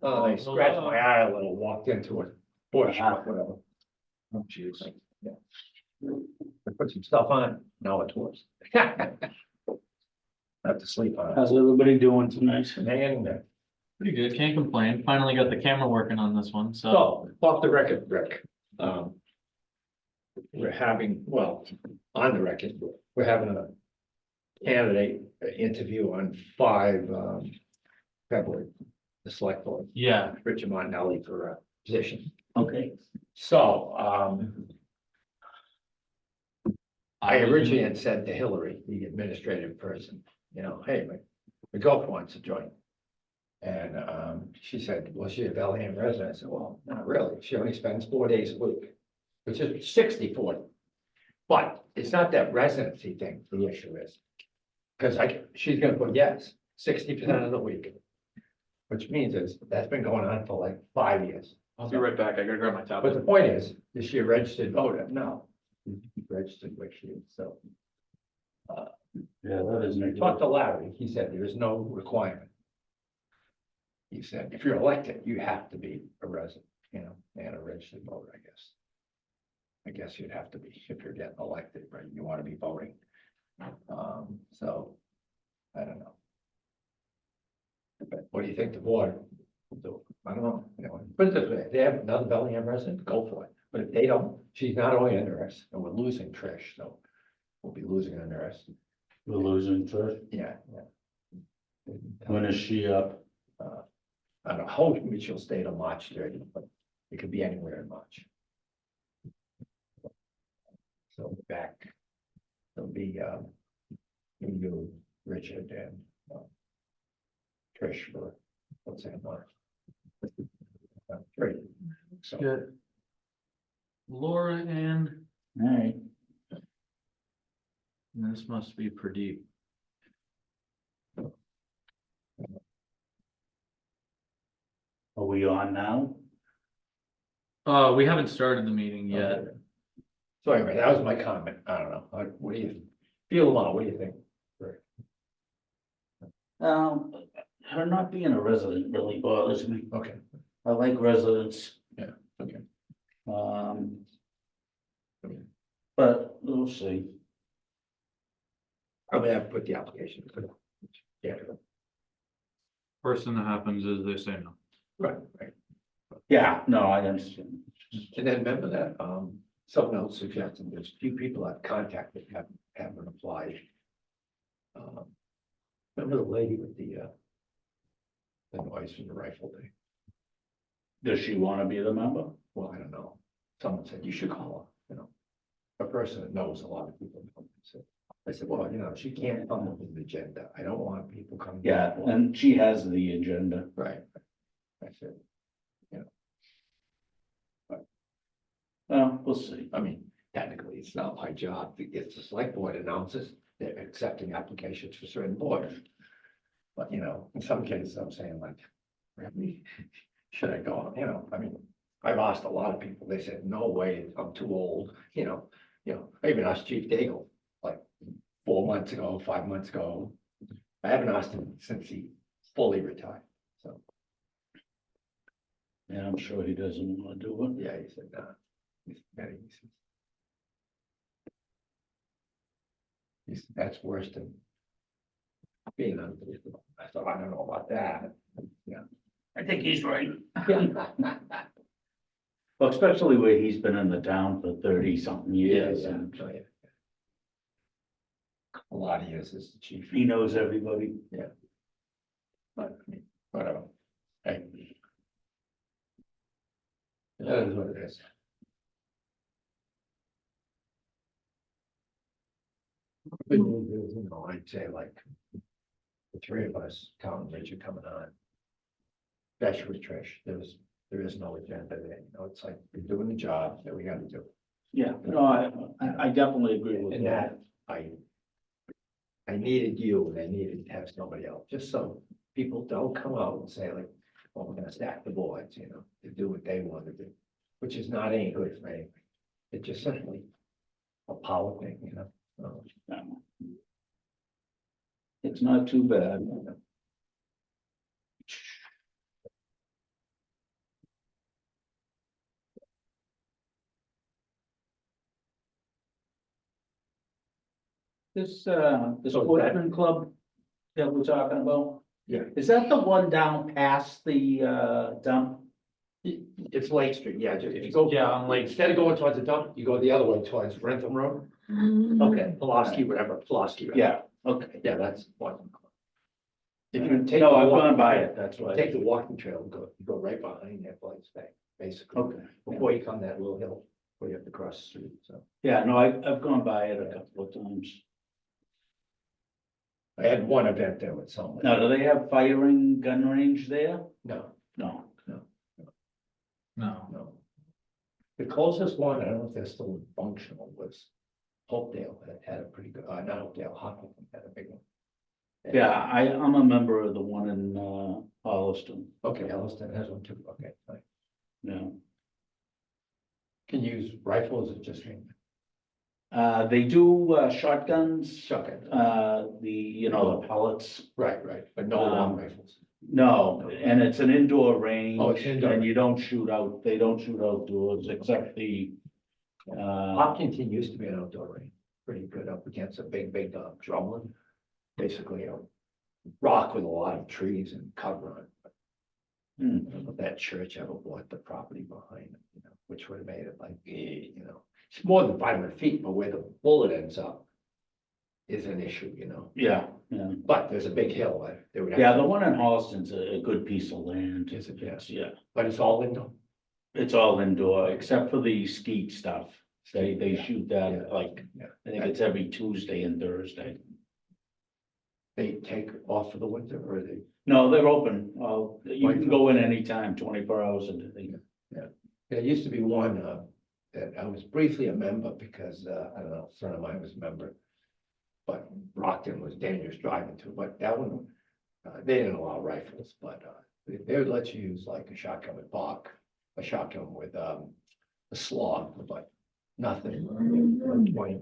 I scratched my eye a little, walked into a bush, or whatever. Oh, jeez. Yeah. I put some stuff on, now it's worse. Have to sleep on it. How's everybody doing tonight? Hanging in there. Pretty good, can't complain. Finally got the camera working on this one, so. So, off the record, Rick. We're having, well, on the record, we're having a candidate interview on 5 February. The select board, Yeah, Richard Martinelli for a position. Okay. So, I was- originally had said to Hillary, the administrative person, you know, hey, my girlfriend wants to join. And she said, well, she's a Bellingham resident. I said, well, not really. She only spends 4 days a week, which is 60/40. But it's not that residency thing, the issue is. Because she's gonna put yes, 60% of the week. Which means that's been going on for like 5 years. I'll be right back. I gotta grab my But tablet. the point is she a registered voter? No. She's registered with you, so. Yeah, that is. I talked to Larry, he said there is no requirement. He said, if you're elected, you have to be a resident, you know, and a registered voter, I guess. I guess you'd have to be if you're getting elected, right? You want to be voting. So, I don't know. But what do you think the board will do? I don't know, you know, put it this way, if they have another Bellingham resident, go for it. But if they don't, she's not only interested, and we're losing Trish, so we'll be losing interest. We're losing Trish. Yeah, yeah. When is she up? I don't know, hopefully she'll stay till March 30, but it could be anywhere in March. So back, it'll be, you, Richard, and Trish for, what's that, March? 3. So, Good. Laura and All right. this must be Pradeep. Are we on now? We haven't started the meeting yet. okay. So anyway, that was my comment. I don't know. What do you feel about it? What do you think? Her not being a resident really bothers me. Okay, I like residents. Yeah, okay. But we'll see. Probably have to put the application. Yeah, First thing that happens is they say no. right, right. Yeah, no, I understand. And then remember that, someone else suggested, there's a few people I've contacted haven't applied. Remember the lady with the noise from the rifle thing? Does she want to be the member? Well, I don't know. Someone said, you should call her, you know. A person that knows a lot of people. I said, well, you know, she can't come up with an agenda. I don't want people coming. Yeah, and she has the agenda. Right. I said, Well, we'll see. I mean, technically, it's not my job to get the select board announces they're accepting applications for certain boards. But, you know, in some cases, I'm saying like, really, should I go, you know, I mean, I've asked a lot of people, they said, no way, I'm too old, you know, I even asked Chief Daigle, like 4 months ago, 5 months ago. I haven't asked him since he fully retired, so, Yeah, I'm sure he doesn't want to do it. yeah, he said, nah. That's worse than being unbelievable. I thought, I don't know about that. Yeah. I think he's right. Well, especially where he's been in the town for 30-something years, and Oh, yeah. A lot of years as the chief. he knows everybody. But, I mean, whatever. Hey. That is what it is. Good news is, you know, I'd say like the 3 of us, Tom and Richard coming on. Especially Trish, there is no agenda there, you know, it's like we're doing the job that we gotta do. Yeah, no, I definitely agree with And that. that, I needed you and I needed to have somebody else, just so people don't come out and say like, well, we're gonna stack the boards, you know, to do what they want to do. Which is not any good for anything. It's just simply a power thing, you know. It's not too bad. This, the So sportsman club that we're talking about? Yeah. Is that the one down past the, dump? It's Lake Street, yeah, if you go. Yeah, on Lake. Instead of going towards the dump, you go the other way towards Rentham Road. Okay, Pulaski, whatever, Pulaski. right? Yeah, okay. Yeah, that's one. If you take. No, the I've walking gone by trail- it, that's why. Take the walking trail, you go right behind that place, basically. Okay. Before you come that little hill, where you have to cross the street, so. Yeah, no, I've gone by it a couple of times. I had one event there with someone. Now, do they have firing gun range there? No, No. No. no. The closest one, I don't know if they're still functional, was Hopedale, that had a pretty good, not Hopedale, Hopkins had a big one. Yeah, I'm a member of the one in, Holliston, Okay, Elliston has one too, okay, fine. yeah. Can you use rifles or just They do, shotguns, shotgun? the pellets. Right, but no long rifles. No, and it's an indoor range. Oh, it's indoor. And you don't shoot out, they don't shoot outdoors except the, Hopkinton used to be an outdoor range, pretty good up against a big drumlin. Basically a rock with a lot of trees and cover on it. I don't know if that church ever bought the property behind it, which would have made it like, it's more than 500 feet, but where the bullet ends up is an issue, yeah. but there's a big hill. They would have Yeah, to- the one in Holliston's a good piece of land. Is it, yeah. Yeah, But it's all indoor. it's all indoor except for the skeet stuff. They Yeah, shoot that yeah, like, yeah. I think it's every Tuesday and Thursday. They take off for the winter or they, No, they're open. You can go in anytime, 24 hours a day. there used to be one, that I was briefly a member because, I don't know, a friend of mine was a member. But Brockton was dangerous driving to, but that one, they didn't allow rifles, but, they would let you use like a shotgun with Bach, a shotgun with, a slog, but nothing. 20,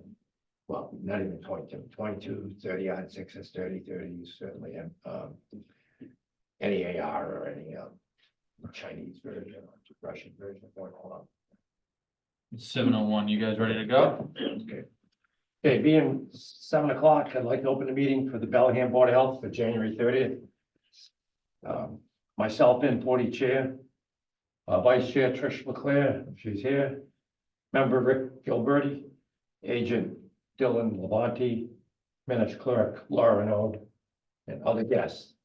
well, not even 22, 30 on 6s, 30, you certainly have, any AR or any, Chinese version, or Russian version, going on. 7:01, you guys ready to go? Okay. Okay, being 7 o'clock, I'd like to open the meeting for the Bellingham Board of Health for January 30th. Myself in 40 chair, Vice Chair Trish Leclerc, if she's here, Member Rick Gilberti, Agent Dylan Levanti, Minutes Clerk Laura Node, and other guests.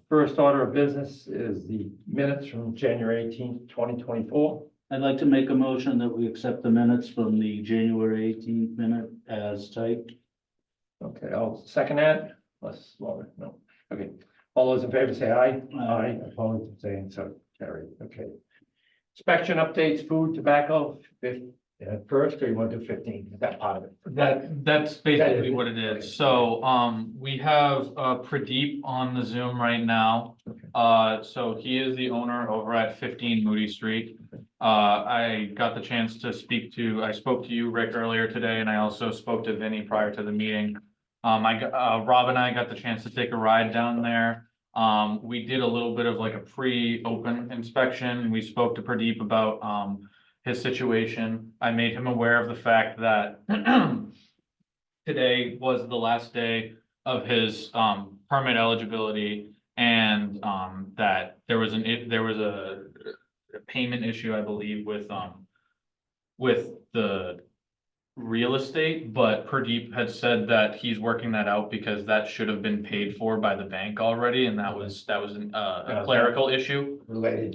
First order of business is the minutes from January 18th, 2024. I'd like to make a motion that we accept the minutes from the January 18th minute as typed. Okay, I'll second that. Let's, no, okay. All those in favor say aye. Aye. Opposed, saying so carried, okay. Inspection updates, food, tobacco, first, or you want to do 15? Is that part of it? That's basically what it is. So, we have, Pradeep on the Zoom right now. Okay. So he is the owner over at 15 Moody Street. I got the chance to I spoke to you, Rick, earlier today, and I also spoke to Vinny prior to the meeting. Rob and I got the chance to take a ride down there. We did a little bit of like a pre-open inspection. We spoke to Pradeep about, his situation. I made him aware of the fact that today was the last day of his permit eligibility, and that there was a payment issue, I believe, with the real estate, but Pradeep had said that he's working that out because that should have been paid for by the bank already, and that was a clerical issue. Related,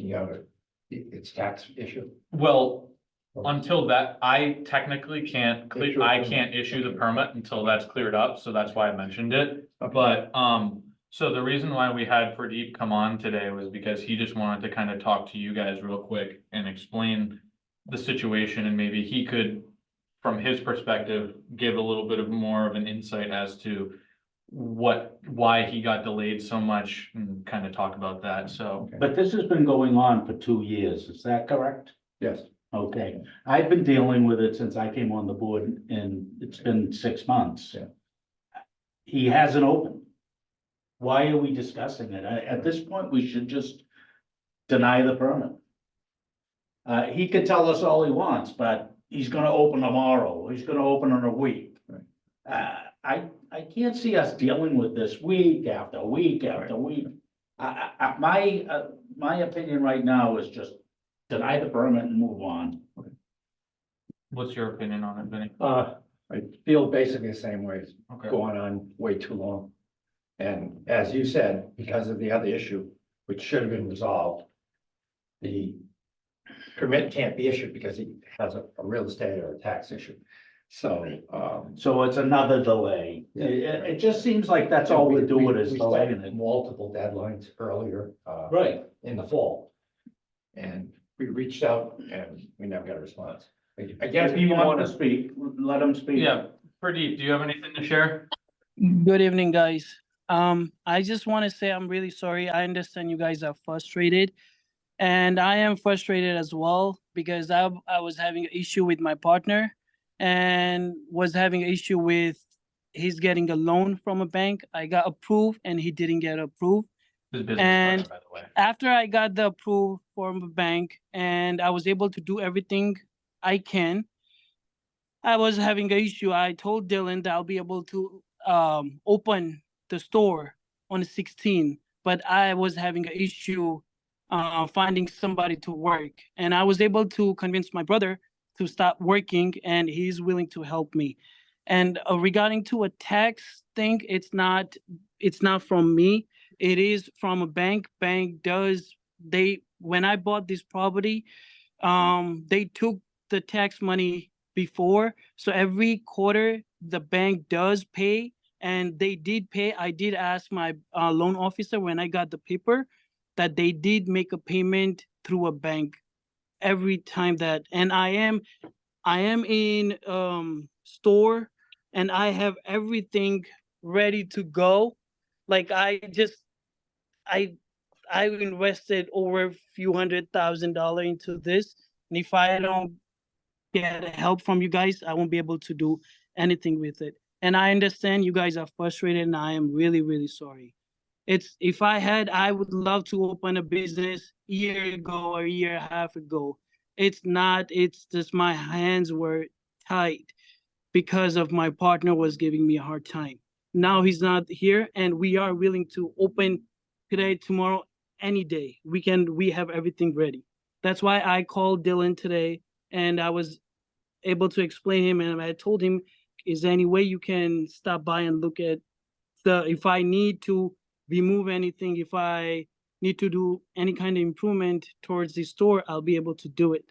it's tax issue. Well, until that, I technically can't issue the permit until that's cleared up, so that's why I mentioned it. Okay. But, so the reason why we had Pradeep come on today was because he just wanted to kind of talk to you guys real quick and explain the situation, and maybe he could, from his perspective, give a little bit of more of an insight as to why he got delayed so much and kind of talk about that, so. But this has been going on for 2 years, is that correct? Yes. Okay, I've been dealing with it since I came on the board and it's been 6 months. Yeah. He hasn't opened. Why are we discussing it? At this point, we should just deny the permit. He could tell us all he wants, but he's gonna open tomorrow, he's gonna open in a week. Right. I can't see us dealing with this week after week after week. My opinion right now is just deny the permit and move on. What's your opinion on it, Vinny? I feel basically the same way. It's Okay, going on way too long. And as you said, because of the other issue, which should have been resolved, the permit can't be issued because he has a real estate or a tax issue. So, So it's another delay. Yeah. It just seems like that's all we're doing is we delaying set it. multiple deadlines earlier, Right. in the fall. And we reached out and we never got a response. Again, If you want to speak, let him speak. yeah, Pradeep, do you have anything to share? Good evening, guys. I just want to say I'm really sorry. I understand you guys are frustrated, and I am frustrated as well because I was having an issue with my partner and was having an issue with he's getting a loan from a bank. I got approved and he didn't get approved. His business And partner, by the way. after I got the approval from the bank and I was able to do everything I can, I was having an issue. I told Dylan that I'll be able to open the store on the 16th, but I was having an issue finding somebody to work. And I was able to convince my brother to stop working, and he's willing to help me. And regarding to a tax thing, it's not from me. It is from a bank. Bank does they when I bought this property, they took the tax money before. So every quarter the bank does pay, and they did pay. I did ask my loan officer when I got the paper that they did make a payment through a bank every time that, and I am in store and I have everything ready to go. Like I I invested over a few $100,000 into this, and if I don't get help from you guys, I won't be able to do anything with it. And I understand you guys are frustrated, and I am really, really sorry. It's if I had, I would love to open a business a year ago or a year and a half ago. It's not, it's just my hands were tied because of my partner was giving me a hard time. Now he's not here, and we are willing to open today, tomorrow, any day. We have everything ready. That's why I called Dylan today, and I was able to explain him, and I told him, is there any way you can stop by and look at if I need to remove anything, if I need to do any kind of improvement towards the store, I'll be able to do it.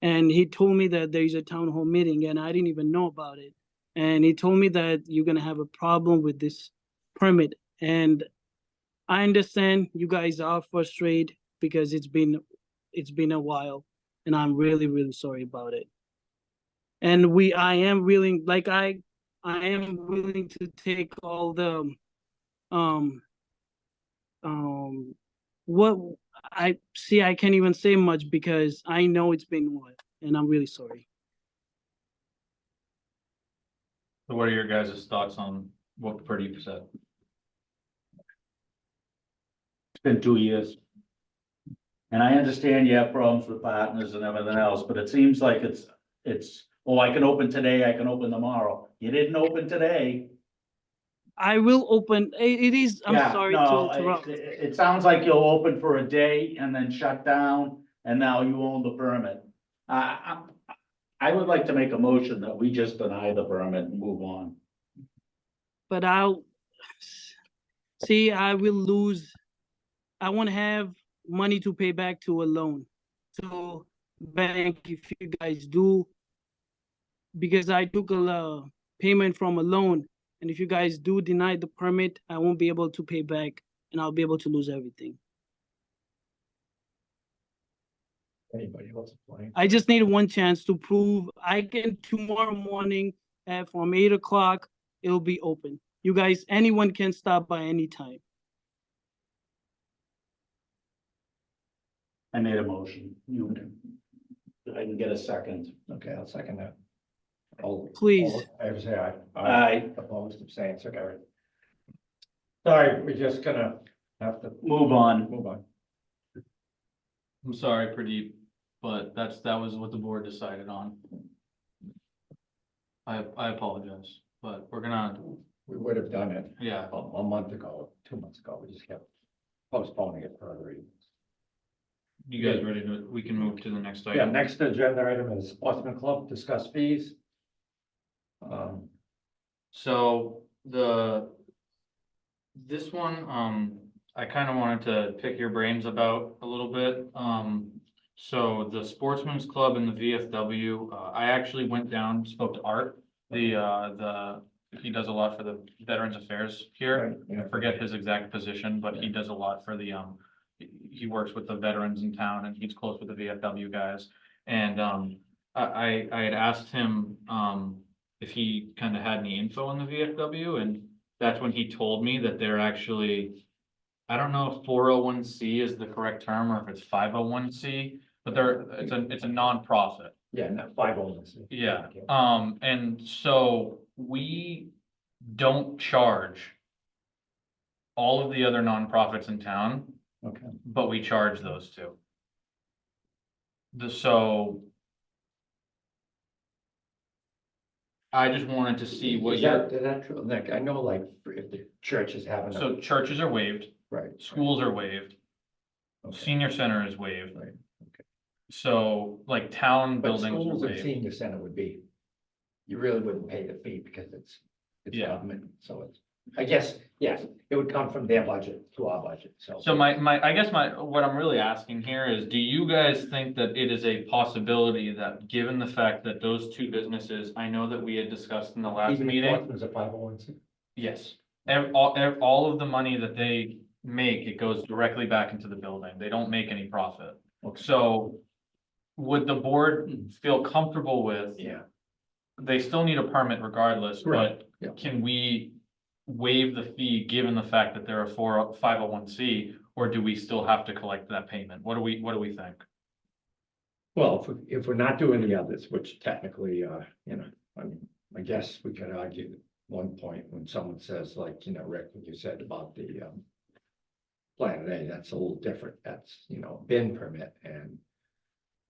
And he told me that there is a town hall meeting, and I didn't even know about it. And he told me that you're gonna have a problem with this permit. And I understand you guys are frustrated because it's been a while, and I'm really, really sorry about it. And I am willing, like I am willing to take all the um um what I see. I can't even say much because I know it's been a while, and I'm really sorry. So what are your guys' thoughts on what Pradeep said? It's been 2 years. And I understand you have problems with partners and everything else, but it seems like oh, I can open today, I can open tomorrow. You didn't open today. I will open. It is. I'm Yeah, sorry no, to interrupt. it sounds like you'll open for a day and then shut down, and now you own the permit. I would like to make a motion that we just deny the permit and move on. But I'll see. I will lose. I won't have money to pay back to a loan to bank if you guys do, because I took a payment from a loan, and if you guys do deny the permit, I won't be able to pay back, and I'll be able to lose everything. anybody else applying? I just need one chance to prove I can tomorrow morning from 8 o'clock, it'll be open. You guys, anyone can stop by anytime. I made a motion. I can get a second. Okay, I'll second that. All- Please. all in favor, say aye. Aye. Opposed, abstained, so carried. Sorry, we're just gonna have to Move on. move on. I'm sorry, Pradeep, but that was what the board decided on. I apologize. but we're gonna, We would have done it yeah. a month ago, 2 months ago, we just kept postponing it for other reasons. You guys ready to, we can move to the next Yeah, item. next agenda item is Sportsman Club, discuss fees. So this one, I kind of wanted to pick your brains about a little bit. So the Sportsman's Club and the VFW, I actually went down, spoke to Art, he does a lot for the Veterans Affairs here. Right, yeah. I forget his exact position, but he does a lot for the, he works with the veterans in town and he's close with the VFW guys. And, I had asked him, if he kind of had any info on the VFW, and that's when he told me that they're actually, I don't know if 401c is the correct term or if it's 501c, but it's a nonprofit. Yeah, not 501c. Yeah, and so we don't charge all of the other nonprofits in town, Okay. but we charge those two. So I just wanted to see what Is that true, Nick? I know like if the church is having. so churches are waived, Right. schools are waived, Okay. senior center is waived. Right. So like town But buildings are schools and waived. senior center would be, you really wouldn't pay the fee because it's Yeah. government, so it's, I guess, yes, it would come from their budget to our budget, so. So I guess what I'm really asking here is, do you guys think that it is a possibility that, given the fact that those two businesses, I know that we had discussed in the last Even if meeting? Portsmouth's a 501c. Yes, all of the money that they make, it goes directly back into the building. They don't make any profit. Okay. So would the board feel comfortable with, Yeah, they still need a permit regardless, Correct, but yeah. can we waive the fee given the fact that they're a 501c, or do we still have to collect that payment? What do we think? well, if we're not doing the others, which technically, you know, I mean, I guess we could argue at one point when someone says like, you know, Rick, what you said about the, Planet A, that's a little different, that's, you know, bin permit, and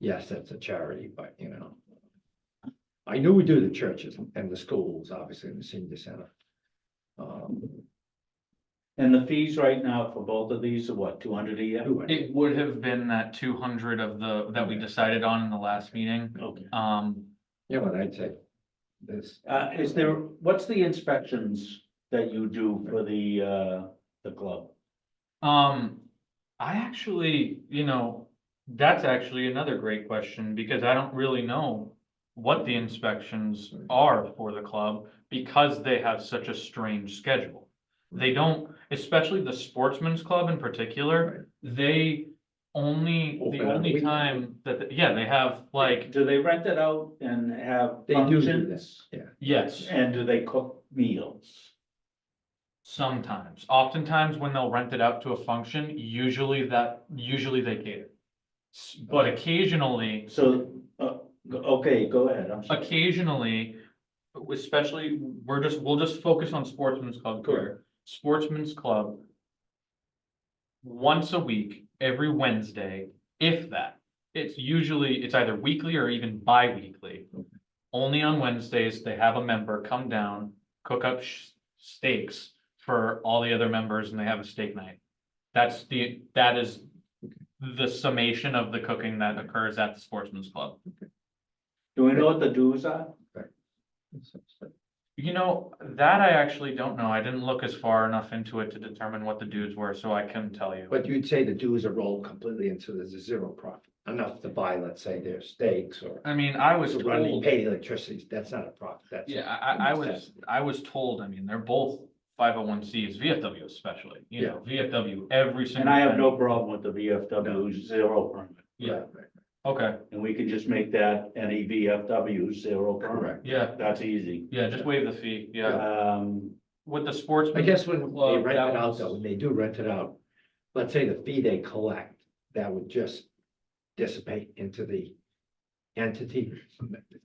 yes, that's a charity, but, you know, I knew we do the churches and the schools, obviously, in the senior center. And the fees right now for both of these are what, 200 a year? It would have been that 200 that we decided on in the last meeting. Okay. Yeah, but I'd say this, What's the inspections that you do for the club? I actually, that's actually another great question, because I don't really know what the inspections are for the club, because they have such a strange schedule. They don't, especially the Sportsman's Club in particular, the Open on the only weekend. time that, they have like, Do they rent it out and have They do functions? this, yeah. yes, And do they cook meals? sometimes. Oftentimes when they'll rent it out to a function, usually they cater. But occasionally, So, okay, go ahead, I'm sorry. occasionally, especially, we'll just focus on Sportsman's Club here. Sportsman's Club. Once a week, every Wednesday, if that, it's either weekly or even bi-weekly. Only on Wednesdays, they have a member come down, cook up steaks for all the other members, and they have a steak night. That is the summation of the cooking that occurs at the Sportsman's Club. Do we know what the dues are? That I actually don't know. I didn't look as far enough into it to determine what the dues were, so I couldn't tell you. But you'd say the dues are rolled completely into the zero profit, enough to buy, let's say, their steaks or. I mean, I was To run and told, pay electricity, that's not a profit, that's. yeah, I was told, I mean, they're both 501Cs, VFW especially, VFW every single. And I have no penny. problem with the VFW zero permit. Yeah, Right. okay, And we can just make that any VFW zero permit. Correct. yeah, That's easy. just waive the fee, yeah. With the I sportsman. guess when they Club, rent that it out was- though, when they do rent it out, let's say the fee they collect, that would just dissipate into the entity.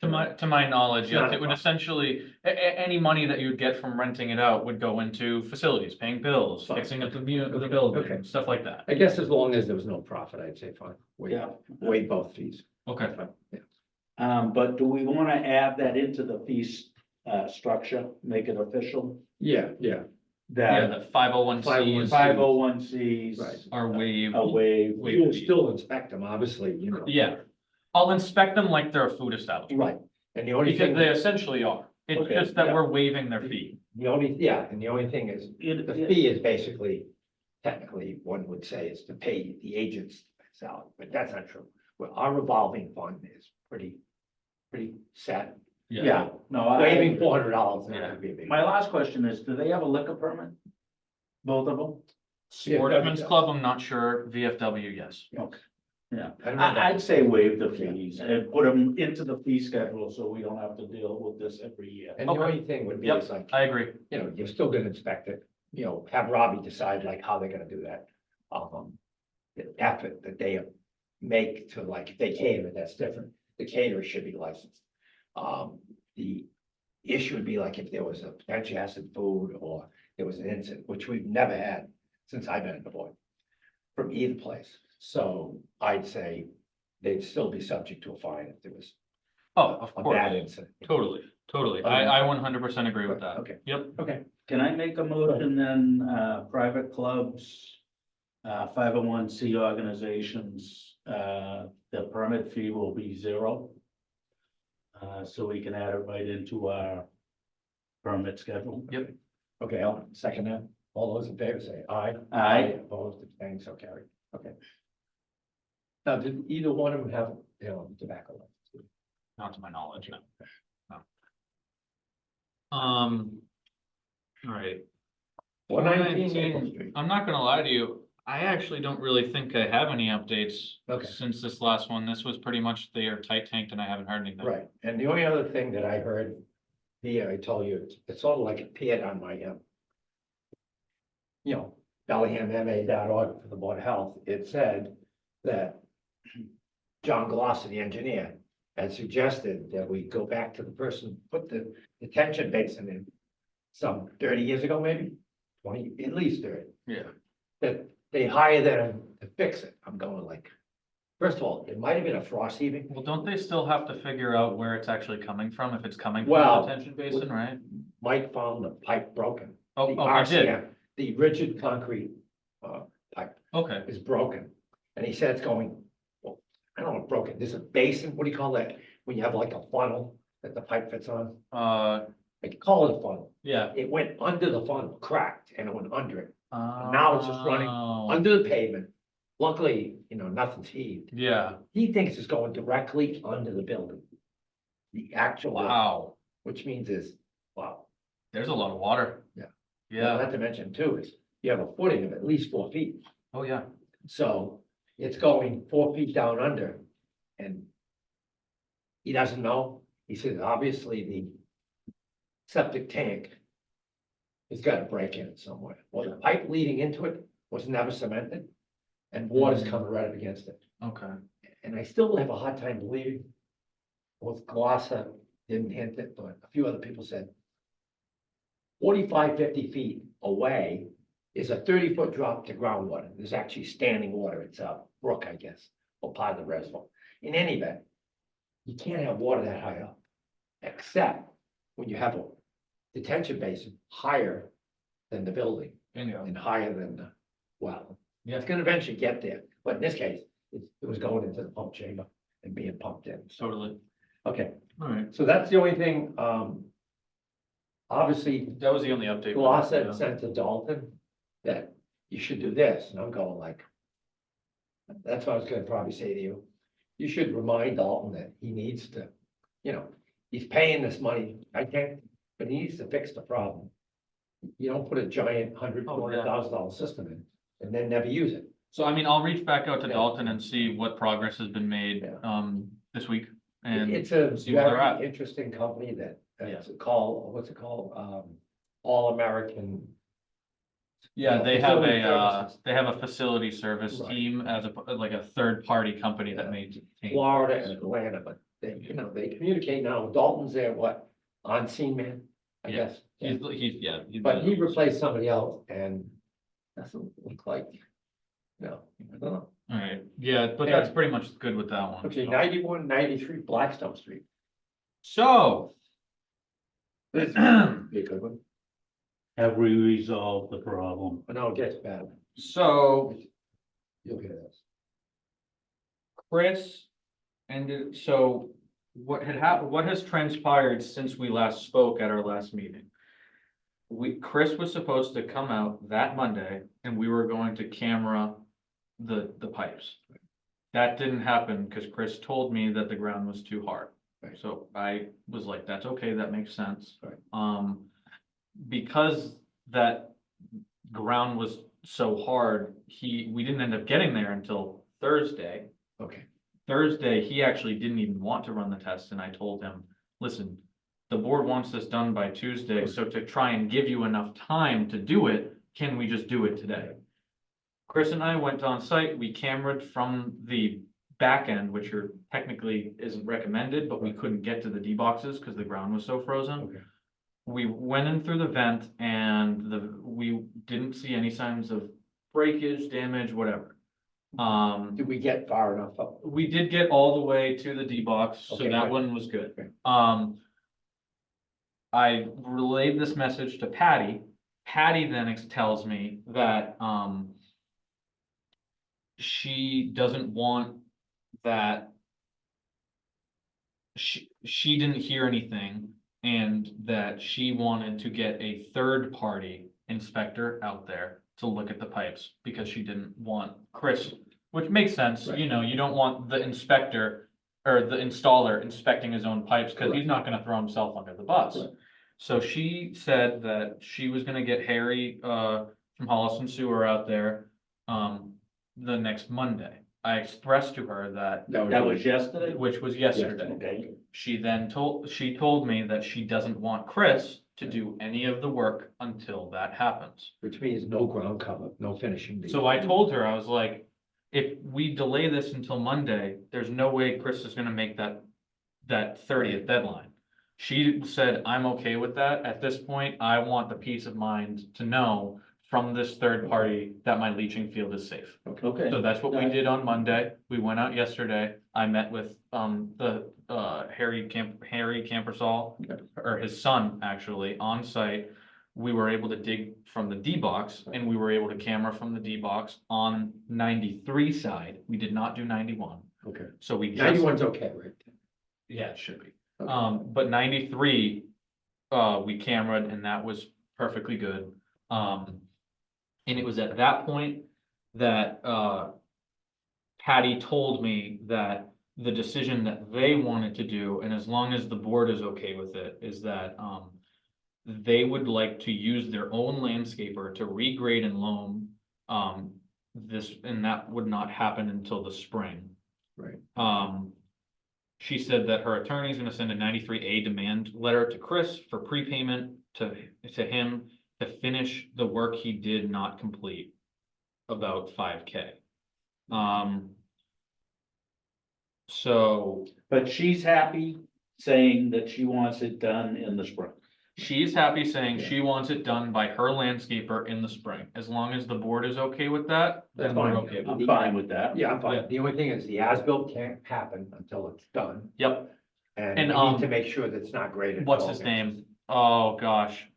To my knowledge, It's not yes, a it would problem. essentially, any money that you would get from renting it out would go into facilities, paying bills, Fine. fixing up the Okay. building, stuff like that. I guess as long as there was no profit, I'd say fine, Yeah. waive both fees. Okay, Yeah. But do we wanna add that into the fees, structure, make it official, Yeah, Yeah, that the 501Cs 501Cs right. are waived. are waived. You will still inspect them, obviously, you know. Yeah, I'll inspect them like they're a food establishment. Right, and the only Because thing, they essentially are. It's Okay, just that yeah. we're waiving their fee. and the only thing is, It- the it- fee is basically, technically, one would say is to pay the agent's salary, but that's not true. Well, our revolving fund is pretty set. Yeah, no, I. Waiving $400 is not Yeah. gonna be a big. My last question is, do they have a liquor permit? Both of them? Sportsman's Yeah. Club, I'm not sure. VFW, yes. Okay. Yeah, I don't know about- I'd say waive the fees and put them into the fee schedule, so we don't have to deal with this every year. And the Okay. only thing would be Yep. is like, I agree. you know, you're still gonna inspect it, you know, have Robbie decide like how they're gonna do that. The effort that they make to like, if they cater, that's different. The caterer should be licensed. The issue would be like if there was a potential acid food or there was an incident, which we've never had since I've been on the board from either place. So I'd say they'd still be subject to a fine if there was Oh, of a course. bad incident. Totally, totally. I 100% agree with that. Okay, Yep. okay. Can I make a motion then, private clubs, 501c organizations, the permit fee will be 0? So we can add it right into our permit schedule. Yep. Okay, I'll second that. All those in favor say aye. Aye. Opposed, abstained, so carried. Okay. Now, did either one of them have, you know, tobacco license? Not to my knowledge, no. No. All right. 119 Maple 119, Street. I'm not gonna lie to you, I actually don't really think I have any updates. Okay. Since this last one, this was pretty much they are tight tanked and I haven't heard anything. Right, and the only other thing that I heard here, I told you, it's sort of like appeared on my, you know, BellinghamMA.org for the Board of Health. It said that John Glosser, the engineer, had suggested that we go back to the person, put the detention basin in some 30 years ago, maybe 20, at least 30. Yeah. That they hire them to fix it. I'm going like, first of all, it might have been a frost heaving. Well, don't they still have to figure out where it's actually coming from, if it's coming from Well, the detention basin, right? Mike found the pipe broken. Oh, The oh, I did, RCM, the rigid concrete pipe okay, is broken. And he said it's going, well, I don't know, broken. There's a basin, what do you call that? When you have like a funnel that the pipe fits on, I call it a funnel. yeah. It went under the funnel, cracked, and it went under it, now it's just running Oh, under the pavement. Luckily, you know, nothing's heaved. yeah, He thinks it's going directly under the building. The actual, wow, which means is, wow. there's a lot of water. Yeah. Yeah, Not to mention too, is you have a footing of at least 4 feet. oh, yeah, So it's going 4 feet down under. And he doesn't know. He says, obviously, the septic tank has got to break in somewhere. Well, the pipe leading into it was never cemented and water's coming right up against it. okay, And I still have a hard time believing. Both Glosser didn't hint it, but a few other people said 45, 50 feet away is a 30-foot drop to groundwater. There's actually standing water. It's a brook, I guess, or part of the reservoir. In any event, you can't have water that high up, except when you have a detention basin higher than the building bingo, and higher than the well. Yeah. It's gonna eventually get there, but in this case, it was going into the pump chamber and being pumped in. So, totally, okay, all right, so that's the only thing, obviously, that was the only update. Glosser Yeah. sent to Dalton that you should do this, and I'm going like, that's what I was gonna probably say to you. You should remind Dalton that he needs to, you know, he's paying this money, I can't, but he needs to fix the problem. You don't put a giant Oh, yeah. $100,000 system in and then never use it. So I mean, I'll reach back out to Yeah. Dalton and see what progress has been made, Yeah. this week. And It's a see where they're at. very interesting company that, Yeah. it's called, what's it called? All American. yeah, know, they have facility a, services. they have a facility service Right. team as a, like a third party company that Yeah. maintains. Florida and Atlanta, but they, you know, they communicate now. Dalton's there, what, on scene man, I Yeah. guess. He's, yeah. But he replaced somebody else and doesn't look like, no, I don't know. All right, yeah, but Yeah. that's pretty much good with that one. Okay, so. 91, 93 Blackstone Street. So, This would be a good one, Have we resolved the problem? but now it gets better. So You'll hear this. Chris ended, so what had happened, what has transpired since we last spoke at our last meeting? Chris was supposed to come out that Monday and we were going to camera the pipes. That didn't happen because Chris told me that the ground was too hard. Right. So I was like, that's okay, that makes sense. Right. Because that ground was so hard, we didn't end up getting there until Thursday. Okay, Thursday, he actually didn't even want to run the test, and I told him, listen, the board wants this done by Tuesday, so to try and give you enough time to do it, can we just do it today? Chris and I went on site, we cameraed from the back end, which technically isn't recommended, but we couldn't get to the D boxes because the ground was so frozen. okay. We went in through the vent and we didn't see any signs of breakage, damage, whatever. Did we get far enough up? We did get all the way to the D box, so Okay, that good. one was good. Okay. I relayed this message to Patty. Patty then tells me that, she doesn't want that. She didn't hear anything and that she wanted to get a third party inspector out there to look at the pipes because she didn't want Chris, which makes sense, Right. you know, you don't want the inspector or the installer inspecting his own pipes because he's Correct. not gonna throw himself under the bus. Correct. So she said that she was gonna get Harry from Hollis and Sewer out there the next Monday. I expressed to her that, That was yesterday? which was yesterday. Okay. She told me that she doesn't want Chris to do any of the work until that happens. Which means no ground cover, no finishing. So I told her, I was like, if we delay this until Monday, there's no way Chris is gonna make that 30th deadline. She said, I'm okay with that. At this point, I want the peace of mind to know from this third party that my leaching field is safe. Okay. So that's what we did on Monday. We went out yesterday. I met with the Harry Campersall, Okay. or his son, actually, on site. We were able to dig from the D box and we were able to camera from the D box on 93 side. We did not do 91. Okay, So we just, 91's okay, right? yeah, it should be. Okay. But 93, we cameraed and that was perfectly good. And it was at that point that, Patty told me that the decision that they wanted to do, and as long as the board is okay with it, is that, they would like to use their own landscaper to regrade and loam, this, and that would not happen until the spring. Right. She said that her attorney's gonna send a 93A demand letter to Chris for prepayment to him to finish the work he did not complete, about 5K. So But she's happy saying that she wants it done in the spring. she's happy saying Yeah. she wants it done by her landscaper in the spring. As long as the board is okay with that, then That's we're fine. okay. I'm fine with that. Yeah, I'm Yeah. fine. The only thing is the as-built can't happen until it's done. Yep. And And, we need to make sure that it's not graded. What's at all. his name? Oh, gosh.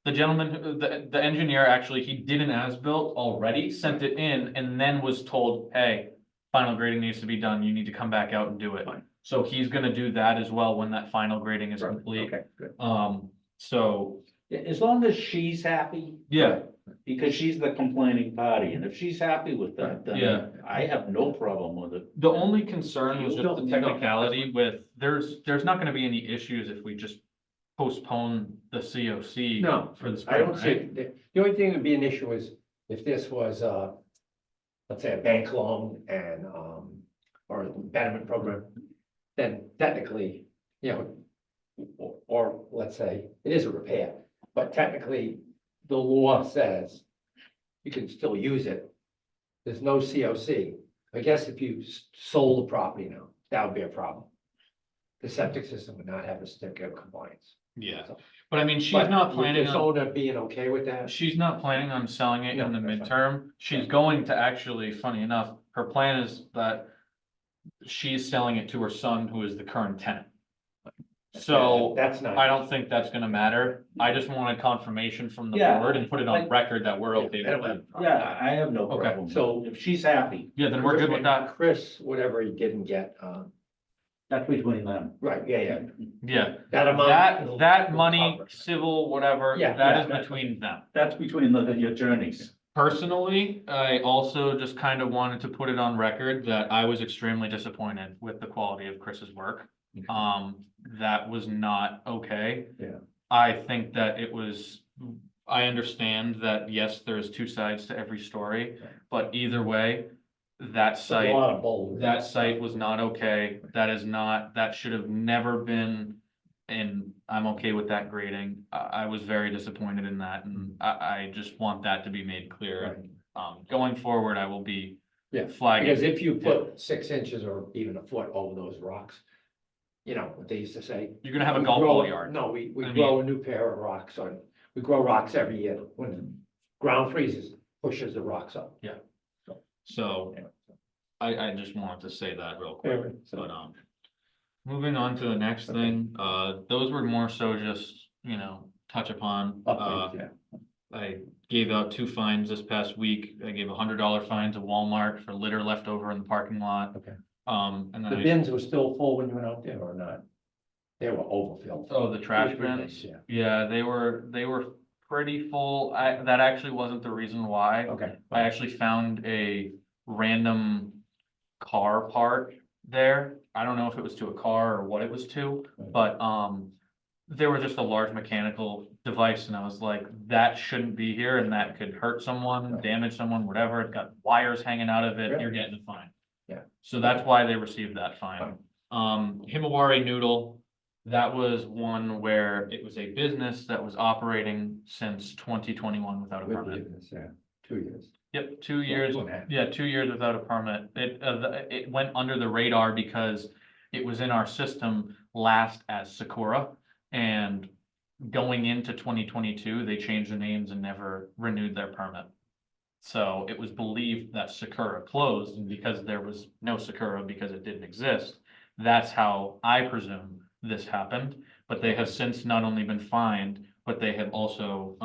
The gentleman, the engineer, actually, he did an as-built already, sent it in, and then was told, hey, final grading needs to be done, you need to come back out and do it. Fine. So he's gonna do that as well when that final grading is Right, complete. Okay, good. So, Yeah, as long as she's happy, yeah, because she's the complaining party, and if she's happy with that, Yeah. then I have no problem with it. the only concern was You just the don't- you don't- technicality with, there's not gonna be any issues if we just postpone the COC. No, For the I spring, don't see, right? the only thing that would be an issue is if this was, let's say a bank loan and, or a betterment program, then technically, you know, or let's say it is a repair, but technically the law says you can still use it. There's no COC. I guess if you sold the property now, that would be a problem. The septic system would not have a certificate of compliance. Yeah, but I mean, she's But not with planning this on. owner being okay with that? She's not planning on selling it in the No, that's midterm. She's going to actually, funny enough, her plan is that she's selling it to her son, who is the current tenant. So That's not. I don't think that's gonna matter. I just wanted confirmation from the Yeah, board and put it on like- record that we're okay Yeah, with that. Yeah, I have no Okay. problem. So- So if she's happy, Yeah, then we're good with that. Chris, whatever he didn't get, that's between them. right, yeah. Yeah, That amount. that will money, cover. civil, whatever, Yeah, that yeah. is between them. That's between the attorneys. Personally, I also just kind of wanted to put it on record that I was extremely disappointed with the quality of Chris's work. That was not okay. Yeah. I think that it was, I understand that, yes, there's two sides to every story, but either way, that There's a site, lot of bold. that site was not okay. That is not, that should have never been. And I'm okay with that grading. I was very disappointed in that, and I just want that to be made clear. Going forward, I will be Yeah, flagging. because if you put 6 inches or even a foot over those rocks, you know, what they used to say. You're gonna have a we golf grow- ball yard. No, we I grow a new pair of rocks, or we grow rocks every year. When the ground freezes, pushes the rocks up. So I just wanted to say that real quick, Anyway, but, so, moving on to the next Okay. thing, those were more so just, touch upon. upgrades, yeah. I gave out 2 fines this past week. I gave $100 fine to Walmart for litter left over in the parking lot. Okay. And The then bins were still full when you went out there or not? They were overfilled. the trash Usually they- bins, Yeah, yeah, they were pretty full. That actually wasn't the reason why. okay. I actually found a random car part there. I don't know if it was to a car or what it was to, but, there was just a large mechanical device and I was like, that shouldn't be here and that could hurt someone, damage someone, whatever. It got wires hanging out of it, you're Really? getting a fine. Yeah. So that's why they received that fine. Himawari Noodle, that was one where it was a business that was operating since 2021 without a With permit. units, yeah, 2 years. Yep, 2 years, 2.5. yeah, 2 years without a permit. It went under the radar because it was in our system last as Sakura. And going into 2022, they changed the names and never renewed their permit. So it was believed that Sakura closed, and because there was no Sakura because it didn't exist, that's how I presume this happened. But they have since not only been fined, but they have also,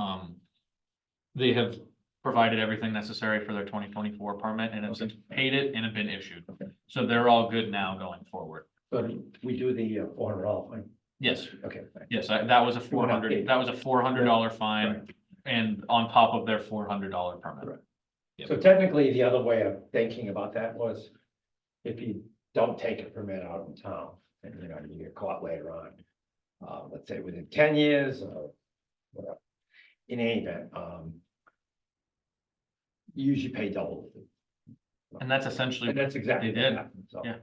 they have provided everything necessary for their 2024 permit and have since paid it and have been issued. Okay. So they're all good now going forward. But we do the $400 fine. Yes, Okay, thanks. yes, that was a You went up $400, big. that was a $400 fine and on top of their $400 permit. Correct. Yep. So technically, the other way of thinking about that was if you don't take a permit out in town and, you know, you get caught later on. Let's say within 10 years or whatever. In any event, you usually pay double. And that's essentially, And that's exactly. They what did. happened, so. Yeah.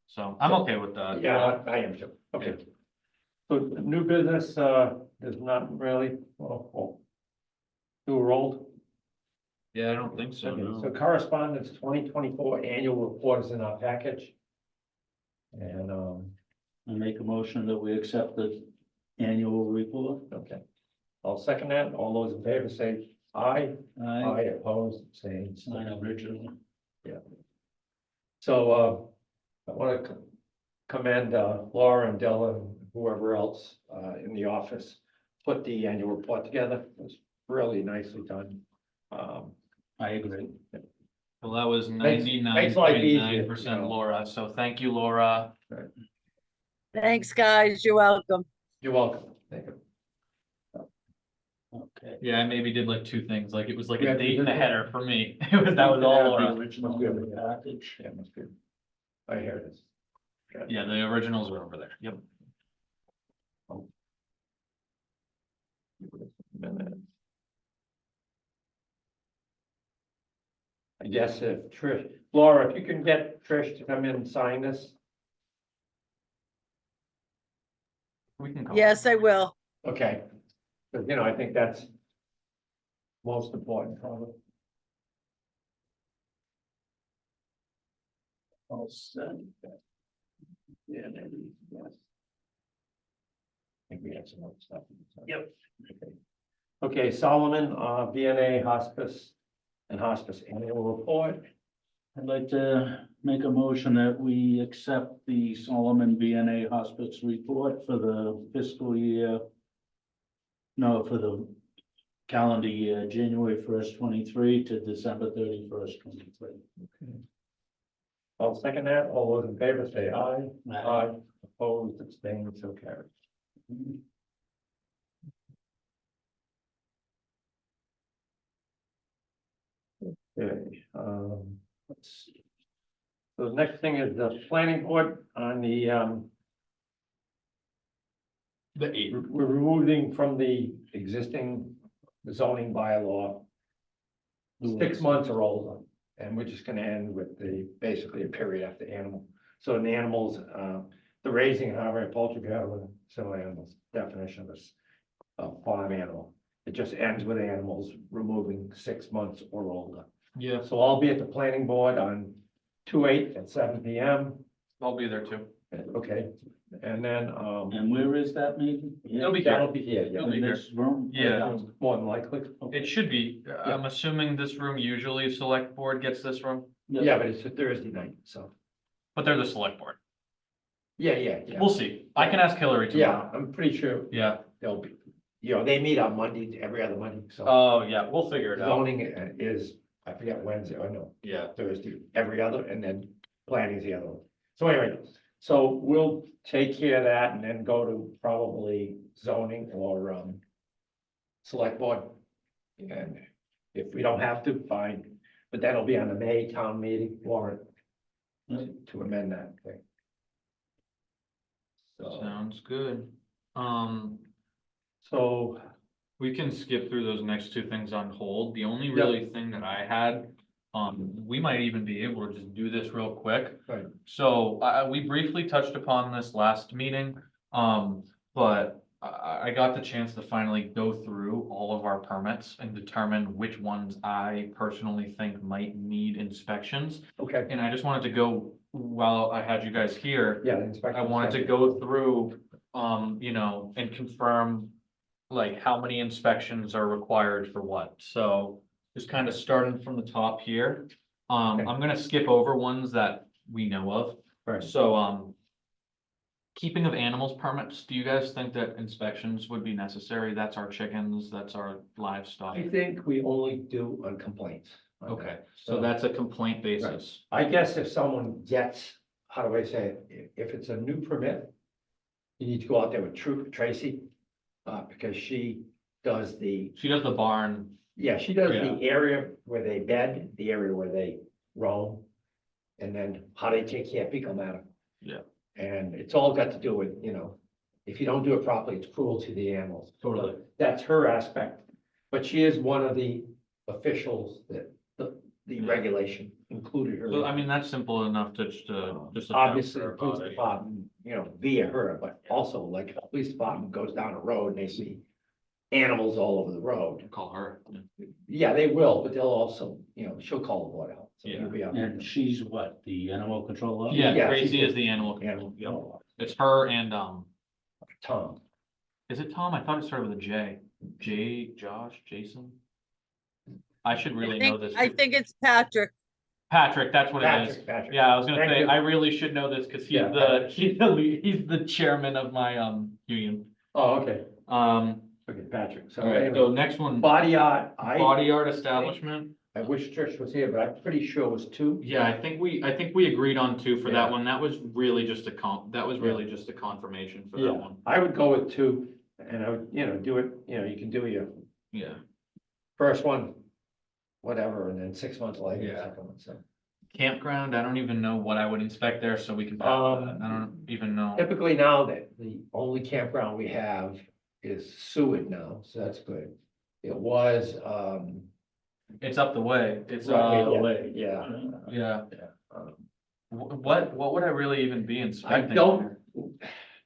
so I'm okay with that. Yeah, I am too. Okay. So new business, is not really, well, do a roll. Yeah, I don't think so, Okay, no. so correspondence 2024 annual report is in our package. And, I make a motion that we accept the annual report. okay, I'll second that. All those in favor say aye. I Aye, opposed, same. sign originally. So, I want to commend, Laura and Dylan, whoever else, in the office, put the annual report together. It was really nicely done. I agree. Well, that was Makes- 99.9% makes life easier, you know. Laura, so thank you, Laura. Thanks, guys. You're welcome. You're welcome. Thank you. Okay. Yeah, I maybe did like 2 things, like it was like Yeah, a date and a you did. header for me. That was all The Laura. original in the package. Yeah, that's good. I hear it is. Yeah, the originals are over there. Yep. I guess if Trish, Laura, if you can get Trish to come in and sign this, We can go. Yes, I will. okay? Because, you know, I think that's most important, probably. All set. Yeah, maybe, yes. I think we have some other stuff. Yep. Okay. Okay, Solomon, VNA Hospice and Hospice Annual Report. I'd like to make a motion that we accept the Solomon VNA Hospice report for the fiscal year. No, for the calendar year, January 1st, 23 to December 31st, 23. I'll second that. All those in favor say aye. Aye. Opposed, abstained, so carried. Okay, let's see. So the next thing is the planning board on the, The eight. we're removing from the existing zoning bylaw 6 months or older, and we're just gonna end with basically a period after animal. So in the animals, the raising and harboring poultry, cattle, and similar animals, definition of this, farm animal. It just ends with animals removing 6 months or older. Yeah, So I'll be at the planning board on 2/8 at 7 PM. I'll be there too. Okay, and then, And where is that meeting? It'll be that'll be here, yeah. It'll be In this room? Yeah. More than likely. It should be. I'm assuming this room, usually select board gets this room, Yeah, but it's a Thursday night, so, but they're the select board. yeah. We'll see. I can ask Hillary Yeah, tomorrow. I'm pretty sure Yeah. they'll be, they meet on Monday, every other Monday, so. Oh, yeah, we'll figure it out. Zoning is, I forget Wednesday, or no, Yeah. Thursday, every other, and then planning is the other one. So anyway, so we'll take care of that and then go to probably zoning or, select board. And if we don't have to, fine, but that'll be on the May town meeting warrant to amend that thing. So, Sounds good. so, We can skip through those next two things on hold. The only really thing that I had, we might even be able to just do this real quick. Right. So, we briefly touched upon this last meeting, but I got the chance to finally go through all of our permits and determine which ones I personally think might need inspections. okay, And I just wanted to go, while I had you guys here, yeah. the inspection I wanted to stuff. go through, and confirm like how many inspections are required for what. So just kind of starting from the top here. Okay. I'm gonna skip over ones that we know of. Right. So, keeping of animals permits, do you guys think that inspections would be necessary? That's our chickens, that's our livestock. I think we only do on complaints. on that. Okay, so that's a complaint basis. I guess if someone gets, how do I say it, if it's a new permit, you need to go out there with Tracy, because she does She does the barn. she does Yeah. the area where they bed, the area where they roam, and then how they take care of fecal matter. Yeah. And it's all got to do with, if you don't do it properly, it's cruel to the animals. Totally. That's her aspect, but she is one of the officials that the Yeah. regulation included her. So, I mean, that's simple enough to just Obviously, her the police about it. department, via her, but also like the police department goes down a road and they see animals all over the road. Call her. Yeah, they will, but they'll also, she'll call the board out. So Yeah. you'll be out And she's what, the animal control officer? Yeah, Yeah, Tracy she's is the animal there. control. Yep. Animal, It's her and, Tom. is it Tom? I thought it started with a J. Josh, Jason? I should really know this. I think it's Patrick. Patrick, that's what it is. Patrick. Yeah, I was gonna Thank say, you. I really should know this because he's Yeah, he's the chairman of my, union. Oh, okay, Um, okay, Patrick. So all right, so anyway, next one, body art, body art establishment. I wish Trish was here, but I'm pretty sure it was 2. Yeah, I think we agreed on 2 for that Yeah. one. That was really just a confirmation for that Yeah, one. I would go with 2 and I would, do it, you can do your Yeah. first one, whatever, and then 6 months later, the Yeah. second one, so. Campground, I don't even know what I would inspect there, so we can pass that. I don't even know. Typically now that the only campground we have is Seward now, so that's good. It was, It's up the way. It's, yeah, yeah. um, What would I really even be I inspecting? don't,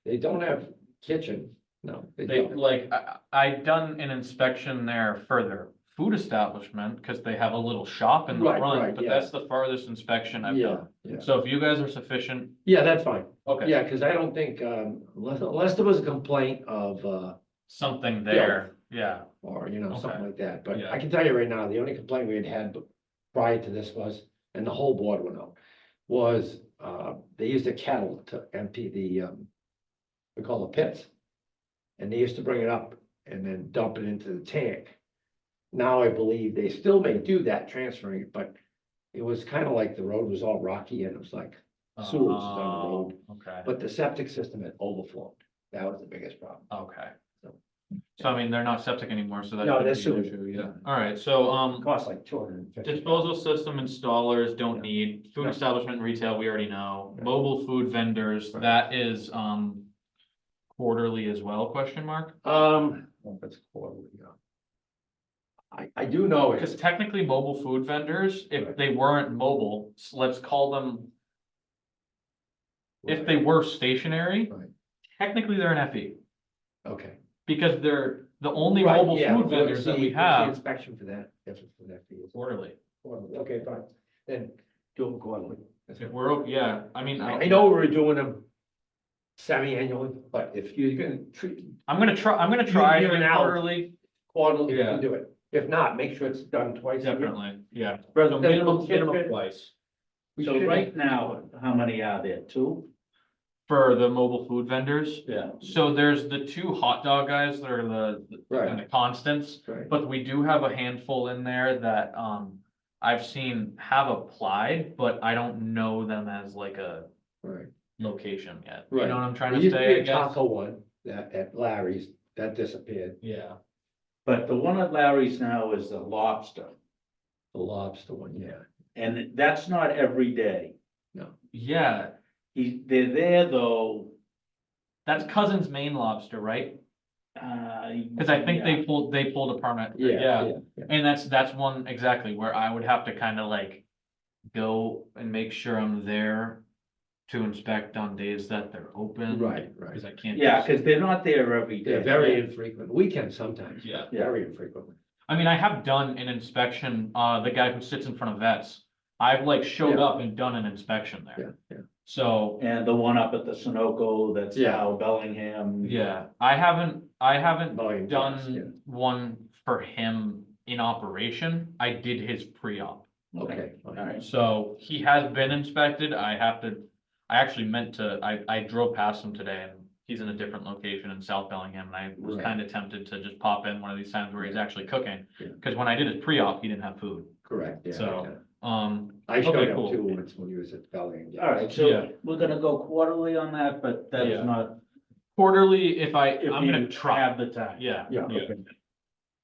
they don't have kitchen, no. They, don't. like, I done an inspection there for their food establishment, because they have a little shop in the Right, front, right, but yeah. that's the farthest inspection I've Yeah, done. yeah, So if you guys are sufficient, yeah, that's fine, okay, yeah, cause I don't think, unless there was a complaint of, something there, yeah, or, something Okay. like that, but Yeah. I can tell you right now, the only complaint we had prior to this was, and the whole board went out, was, they used a kettle to empty the, we call the pits. And they used to bring it up and then dump it into the tank. Now I believe they still may do that, transferring it, but it was kind of like the road was all rocky and it was like sewage down the road. Okay, But the septic system had overflowed. That was the biggest problem. okay. So I mean, they're not septic anymore, so that. No, could they're be an sewage. issue, yeah. All right, so, Cost like 250. disposal system installers don't Yeah. need, food No. establishment and retail, we already know, Yeah. mobile food vendors, Right. that is, quarterly as well, question mark? Well, that's quarterly, yeah. I do know Because it's, technically mobile food vendors, if Right. they weren't mobile, let's call them, if they were stationary, Right. technically they're an FE. okay. Because they're the only Right, mobile yeah, food what's vendors that the- we what's the have Inspection for that, if it's for that fee. quarterly. Quarterly, okay, fine, then do them quarterly. That's If fine. we're, yeah, I mean, I know we're doing them semi-annually, but if you're gonna treat I'm gonna try to You're do an out. quarterly, quarterly, you Yeah. can do it. If not, make sure it's done twice a year. definitely, yeah. So Presidential minimum certificate. twice. We So should- right now, how many are there? Two? For the mobile food vendors, Yeah. so there's the two hot dog guys that are the Right. kind of constants. Right, But we do have a handful in there that, I've seen have applied, but I don't know them as like a right. location yet. You Right. know what I'm trying There to used to say, be I a guess? taco one that at Larry's, that disappeared. Yeah. But the one at Larry's now is the lobster, The lobster one, yeah. and that's not every day. Yeah, They're there though. that's Cousin's Main Lobster, right? Cause I think yeah. they pulled a permit. Yeah. And that's one exactly where I would have to kind of like go and make sure I'm there to inspect on days that they're open. Right, right. Cause I can't. Yeah, just- because they're not there every day. They're very infrequent, weekends sometimes. Yeah. Very infrequently. I mean, I have done an inspection, the guy who sits in front of vets, I've like showed Yeah. up and done an inspection there. Yeah, yeah. So, And the one up at the Sunoco that's Yeah. now Bellingham. yeah, I haven't Volume gas, yeah. done one for him in operation. I did his pre-op. Okay. All right. So he has been inspected. I actually meant to, I drove past him today and he's in a different location in South Bellingham. And I was Right. kind of tempted to just pop in one of these times where he's actually cooking. Yeah. Cause when I did his pre-op, he didn't have food. Correct, yeah. So, yeah. I I showed okay, up cool. too once when he was at Bellingham. All right, Yeah. so we're gonna go quarterly on that, but Yeah. that's not, Quarterly, if if I'm gonna you try. have the time. Yeah. Yeah, Yeah. okay.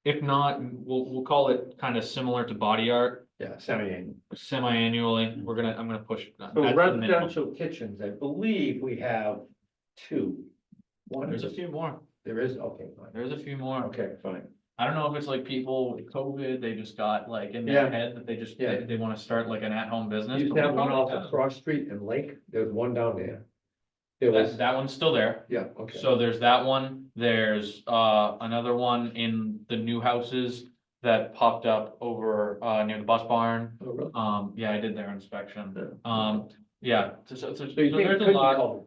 If not, we'll call it kind of similar to body art, Yeah, semi-annual. semi-annually. I'm gonna push. So that's the minimum. residential kitchens, I believe we have two. One There's a is, few more. there is, okay, fine. There's a few more. Okay, fine. I don't know if it's like people with COVID, they just got like in their Yeah. head that they just, Yeah. they wanna start like an at-home business. Used but to we have one probably off have. of Cross Street and Lake, there's one down there. There was, That one's still there. yeah, okay. So there's that one, there's another one in the new houses that popped up over near the bus barn. Oh, really? Yeah, I did their inspection. Yeah. Yeah, so So you think there's it a could be lot, covered?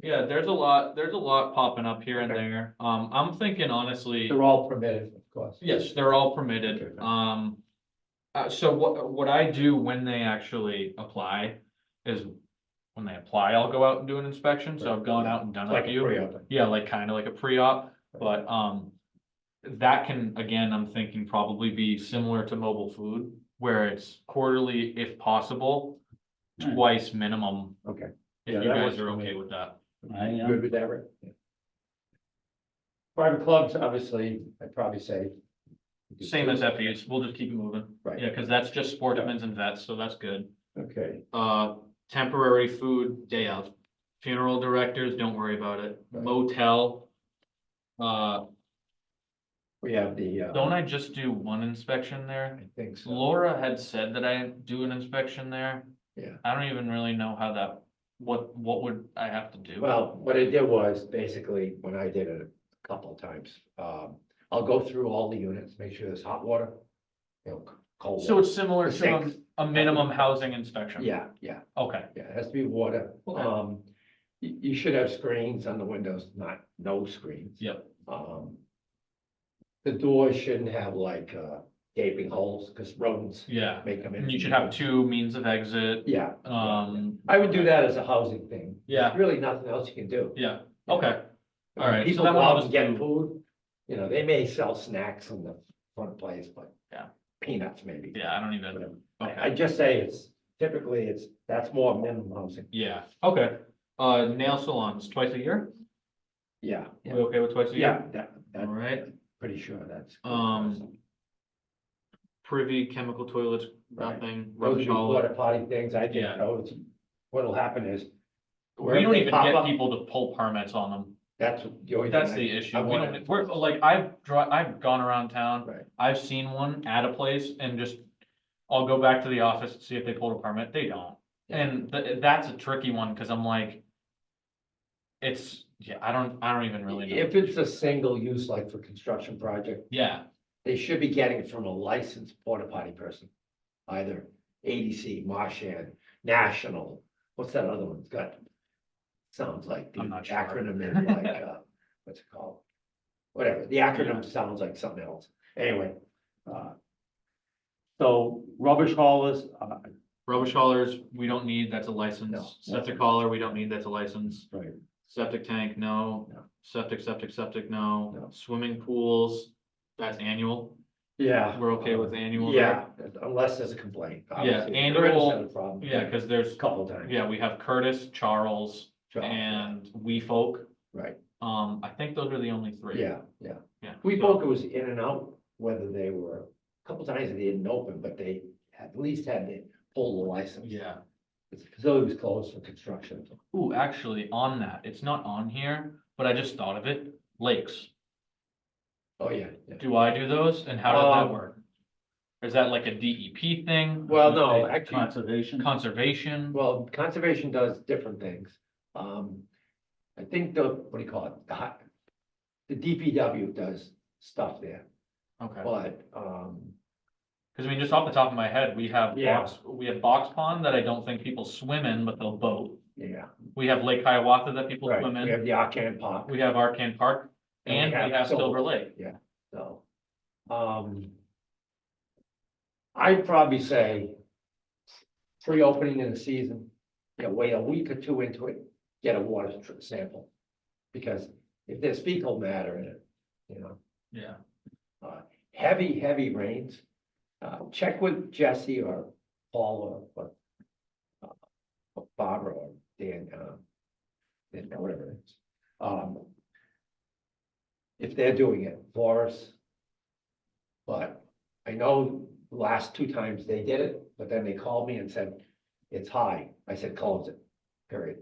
yeah, there's a lot popping up here and Okay. there. I'm thinking honestly, They're all permitted, of course. yes, they're all permitted. Okay. So what I do when they actually apply is when they apply, I'll go out and do an inspection. So I've gone out and done It's a like a few. pre-op. Yeah, like kind of like a pre-op, but that can, again, I'm thinking probably be similar to mobile food, where it's quarterly if possible, Hmm. twice minimum, Okay, if Yeah, you that guys works are for me. okay with that. I am. good with that, right? Yeah. Private clubs, obviously, I'd probably say. Same as FEs, we'll just keep it moving. Right. Yeah, because that's just sportsmen's and vets, so that's good. Okay, Temporary food day out. Funeral directors, don't worry about it. Right. Motel. we have the, Don't I just do one inspection there? I think so. Laura had said that I do an inspection there. Yeah. I don't even really know how that, what would I have to do? Well, what I did was basically, when I did it a couple of times, I'll go through all the units, make sure there's hot water. You know, cold So water. it's similar The to a, sinks. a minimum housing inspection? Yeah, yeah, Okay, yeah, it has to be water. Okay. You should have screens on the windows, not no screens. yep, The doors shouldn't have like, gaping holes, because rodents Yeah, make them in. and you should have two means of exit. Yeah. I I would do that as a housing thing. Yeah. There's really nothing else you can do. Yeah, okay, I all mean, right, so People that go one I'll out and just get do, food, you know, they may sell snacks in the front place, but. Yeah. Peanuts maybe. yeah, I don't even, Whatever. okay. I just say typically that's more minimum housing. Yeah, okay, nail salons twice a year? Yeah, We yeah, okay with twice a yeah, year? that, All right, pretty sure that's. privy, chemical toilets, Right. nothing, Those would rubbish be porta hauler. potty things, I think Yeah. those, what'll happen is. We wherever don't they even pop get up, people to pull permits on them, That's the only. that's thing the I issue, we wanna- don't, we're, like, I've gone around town. Right. I've seen one at a place and just, I'll go back to the office and see if they pulled a permit, they don't. And that's a tricky one, cause I'm like. I don't even really know. If it's a single use, like for construction project, Yeah, they should be getting it from a licensed porta potty person. Either ADC, Marshand, National, what's that other one? It's got. Sounds like the I'm not sure. acronym is like, what's it called? Whatever, the acronym sounds like something else, anyway. So rubbish haulers, rubbish haulers, we don't need, that's a No. license, septic hauler, we don't need, that's a license. right, Septic tank, no. No. Septic, no. No. Swimming pools, that's annual. yeah. We're okay with annual, Yeah, unless there's a complaint. Obviously, if annual- Curtis had a problem, Yeah, cause there's, a couple of times. yeah, we have Curtis, Charles, Charles, yeah. and We Folk. Right, I think those are the only three. yeah. Yeah. We so- both was in and out, whether they were, a couple times they didn't open, but they at least had to pull the license. Yeah. The facility was closed for construction. Ooh, actually, on that, it's not on here, but I just thought of it, lakes. Oh, yeah, yeah. Do I do those, and how does that Um, work? Is that like a DEP thing? Well, no, actually, Conservation. Conservation? well, conservation does different things. I think what do you call it? The DPW does stuff there, Okay, but, cause I mean, just off the top of my head, we have Yeah. Box Pond that I don't think people swim in, but they'll boat. yeah. We have Lake Hiawatha that people Right, swim we in, have the Arcan Park, we have Arcan Park, And and we we have have Silver. Silver Lake. so. I'd probably say pre-opening in the season, wait a week or two into it, get a water sample. Because if there's fecal matter in it, Yeah, heavy rains, check with Jesse or Paul or Barbara or Dan, whatever it is. If they're doing it for us. But I know the last two times they did it, but then they called me and said, it's high. I said, close it, period.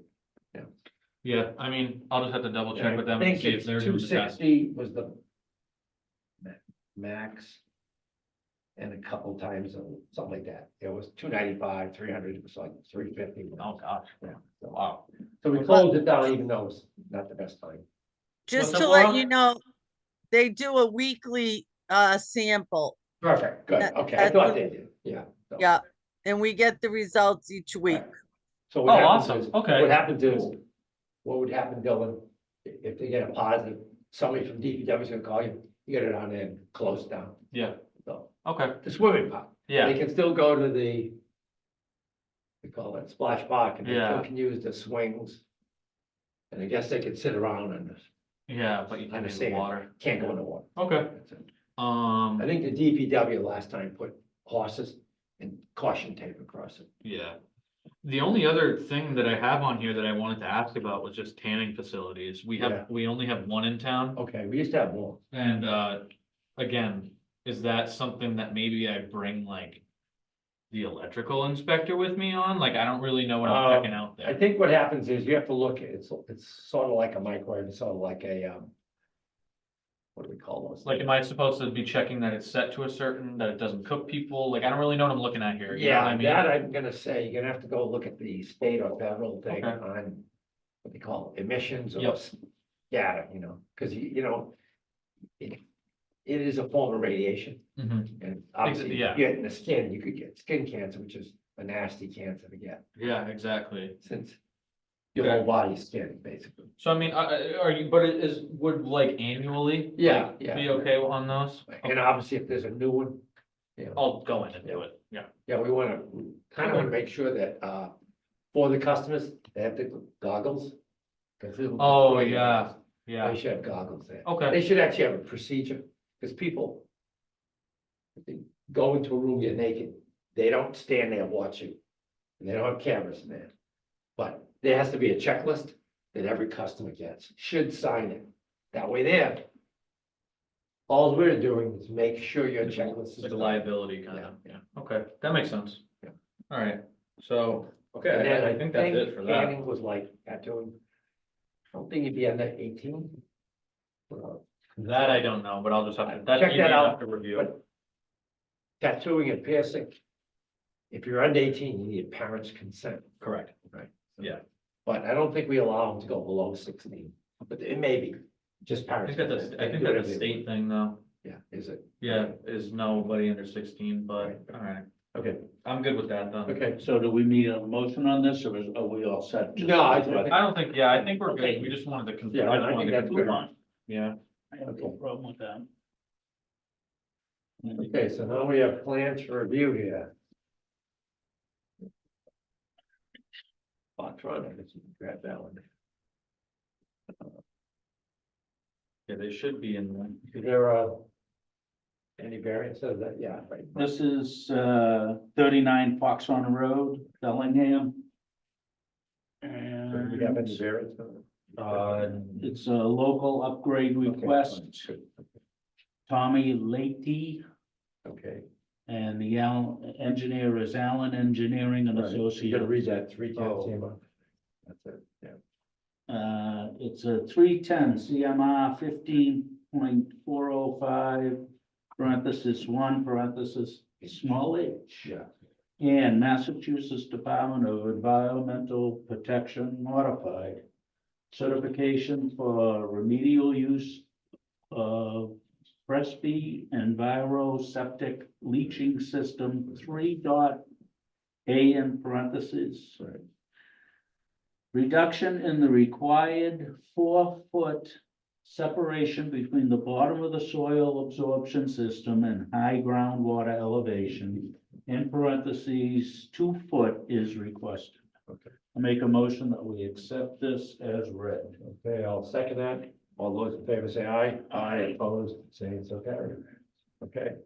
yeah, I mean, I'll just have to double check with them I and think see if it's they're doing the test. 260 was the max. And a couple times, something like that. It was 295, 300, it was like 350. Oh, gosh, Yeah, so- wow. So we closed it down even though it's not the best time. Just What's to up, let Laura? you know, they do a weekly sample. Perfect, good, That- okay, I that's thought what- they did, yeah. so- Yeah, and we get the results each week. Right. So Oh, what happens awesome. is, Okay. what happens is, what would happen, Dylan, if they get a positive, somebody from DPW is gonna call you, you get it on there and close it down. Yeah, So, okay, the swimming park, they yeah, can still go to we call it splash park, and they Yeah. still can use the swings. And I guess they can sit around and yeah, but you can't use the Understand. water. can't go in the water. Okay, That's it. I think the DPW last time put horses and caution tape across it. yeah. The only other thing that I have on here that I wanted to ask about was just tanning facilities. Yeah. We only have one in town. Okay, we used to have more. And, again, is that something that maybe I bring like the electrical inspector with me on? Like, I don't really know what I'm checking out I there. think what happens is you have to look, it's sort of like a microwave, it's sort of like a, what do we call those? Like, am I supposed to be checking that it's set to a certain, that it doesn't cook people? Like, I don't really know what I'm looking at here. You know what I Yeah, mean? that I'm gonna say, you're gonna have to go look at the state or federal thing Okay. on what they call emissions or Yep. data, cause it is a form of radiation, Mhm. and obviously, yeah. if you get in the skin, you could get skin cancer, which is a nasty cancer to get, Yeah, exactly. since your Okay. whole body's skin, basically. So I mean, are you, but would like annually? Yeah, like, yeah. Be okay on those? And obviously, if there's a new one, You know, I'll go in and do it, yeah. yeah, we wanna, kind of wanna make sure that, for the customers, they have the goggles. 'Cause it'll be Oh, 20 yeah, hours. yeah, They should have goggles there. okay, They should actually have a procedure, because people. if they go into a room, get naked, they don't stand there watching. And they don't have cameras in there. But there has to be a checklist that every customer gets, should sign it. That way there. All we're doing is make sure your checklist it's is. like a done. liability kind of, yeah, okay, that makes sense. Yeah. All right, so, And okay, then I think that's it for that. Canning was like tattooing. I don't think you'd be under 18. That I don't know, but I'll just have to, that Check you that need out, to review. but- Tattooing and piercing. If you're under 18, you need parents' consent. Correct. Right. Yeah. But I don't think we allow them to go below 16, but it may be, just I parents. think that's consent. I think Do that's whatever a they state want. thing though, Yeah, is it? yeah, is nobody under 16, but, Right. all right, Okay, I'm good with that then. okay. So do we need a motion on this, or are we all set? No, I I don't think, yeah, I think we're Okay. good, we just wanted to confirm. Yeah, I I just think wanted to that's confirm. good. on. Yeah, I have no problem with that. Okay, so now we have plans for review here. Foxtrot, I guess you can grab that one. yeah, they should be in there. Is there, any variance of that? Yeah, right. This is 39 Fox on Road, Bellingham. So do we have any And variance on it? it's a local upgrade Okay, request. fine, Tommy Leahy, okay. and the engineer is Allen Engineering and Right, you gotta Associates. read that 310 Oh. CMR. That's it, yeah. It's a 310 CMR 15.405, parenthesis 1, parenthesis small h. Yeah, And Massachusetts Department of Environmental Protection modified certification for remedial use of Presby Enviro Septic Leaching System 3.A in parentheses. right. Reduction in the required 4-foot separation between the bottom of the soil absorption system and high groundwater elevation. In parentheses, 2 foot is requested. Okay. I make a motion that we accept this as read. Okay, I'll second that. All those in favor say aye. Aye. Opposed, say it's okay. Okay,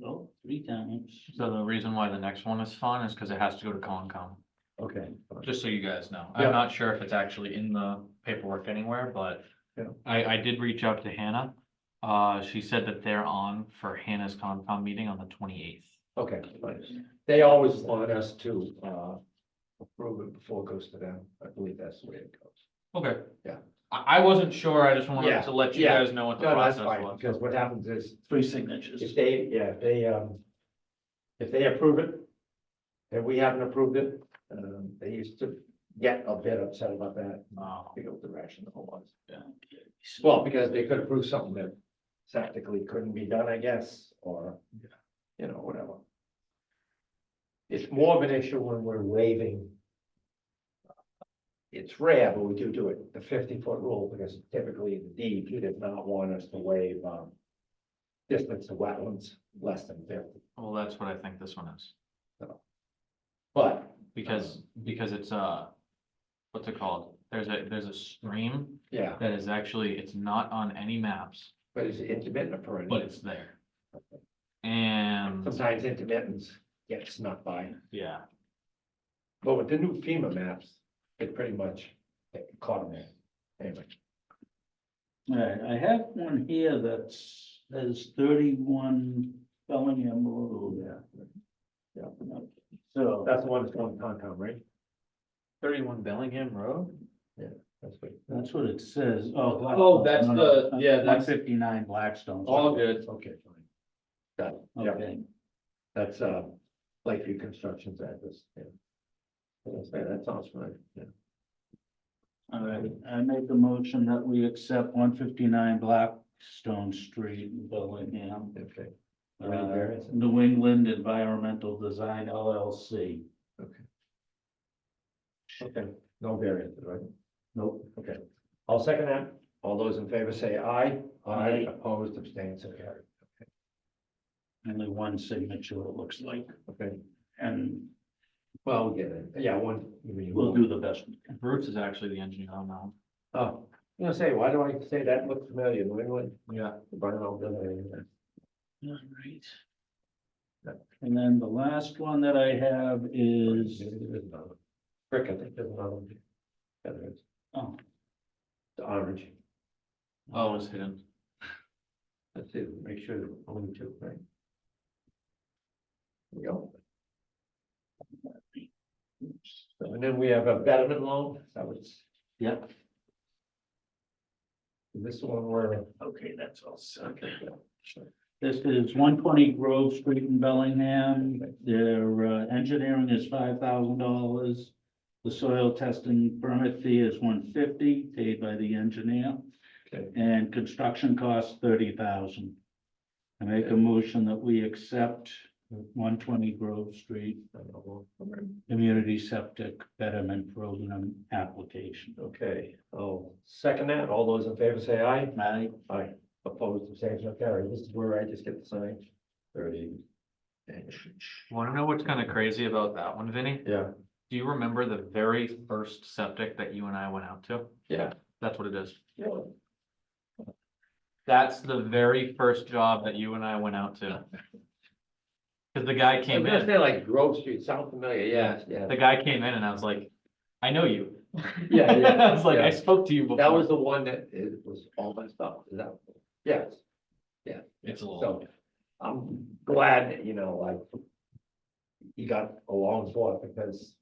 Go 3 times. So the reason why the next one is fun is because it has to go to Concom, okay. fine. just so you guys know. Yeah. I'm not sure if it's actually in the paperwork anywhere, but Yeah. I did reach out to Hannah. She said that they're on for Hannah's Concom meeting on the 28th. Okay, fine. They always want us to, approve it before it goes to them. I believe that's the way it goes. Okay. Yeah. I wasn't sure, I just wanted Yeah, to let you yeah. guys know what the No, that's process fine, was. because what happens is, 3 signatures. if they, yeah, if they approve it, and we haven't approved it, they used to get a bit upset about that. Oh. Figure what the rationale was. Yeah. Well, because they could approve something that practically couldn't be done, I guess, or, you know, whatever. It's more of an issue when we're waiving. It's rare, but we do it, the 50-foot rule, because typically the DEP does not want us to waive, distance to wetlands less than 50. Well, that's what I think this one is, But, because it's what's it called? There's a stream yeah, that is actually, it's not on any maps, but it's intermittent or but perennial. it's there. And, Sometimes intermittents get snuck by. yeah, But with the new FEMA maps, it pretty much caught them in. Anyway, All right, I have one here that's, 31 Bellingham Road. yeah, So, that's the one that's going to Concom, right? 31 Bellingham Road? That's what. that's what it says. Oh, that's the- yeah, that's- 159 Blackstone. All good. Okay, fine. Got it. Yeah, Okay, that's, Lakeview Construction's address, yeah. That sounds right, yeah. all right, I make a motion that we accept 159 Blackstone Street in Bellingham. Okay. Any variance? New England Environmental Design LLC. Okay, no variance, right? Nope. Okay, I'll second that. All those in favor say aye. Aye. Opposed, abstained, so carried. only one signature, it looks like, Okay, and well, we'll get it. Yeah, one. you mean we'll one. do the best we can. Bruce is actually the engineer on that one. Oh, I'm gonna say, why do I say that looks familiar? New England, Yeah. environmental building. All right. And then the last one that I have is, Brick, I think there's another one. Yeah, there is. oh, The orange. Oh, it's hidden. Let's see, make sure that only two, right? There we go. And then we have a betterment loan, that was, yep, this one where, okay, that's all set. okay, yeah, sure. This is 120 Grove Street in Bellingham. Their engineering is $5,000. The soil testing permit fee is $150, paid by the engineer, Okay. and construction costs $30,000. I make a motion that we accept 120 Grove Street Community Septic Betterment Program application. Okay, I'll second that, all those in favor say aye. Aye. Aye. Opposed, abstained, so carried. This is where I just get the sign. 30. Want to know what's kind of crazy about that one, Vinny? Yeah, Do you remember the very first septic that you and I went out to? yeah, That's what it is. yeah. That's the very first job that you and I went out to. Cause the guy I was came gonna in, say like Grove Street, sound familiar, yes, yeah. the guy came in and I was like, I know you. Yeah, yeah, I was like, yeah. I spoke to you before. That was the one that it was all messed up, is that? Yes. Yeah. It's a little. So, I'm glad that, like, you got along for it, because,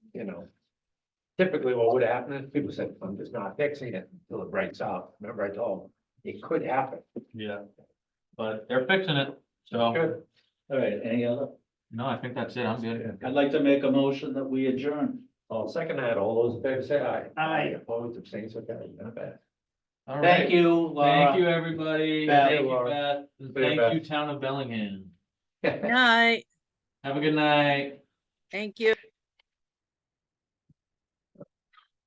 typically what would happen is people said, I'm just not fixing it until it breaks out. Remember I told them, it could happen. Yeah. But they're fixing it, so, Good. All right, any other? no, I think that's it, I'm good. I'd like to make a motion that we adjourn. I'll second that. All those in favor say aye. Aye. Opposed, abstained, so carried. Not bad. All Thank right. you, Laura. Thank you, everybody. Beth. Thank you, Laura. Beth. you, Thank Beth. you, Town of Bellingham. Night, Have a good night. thank you.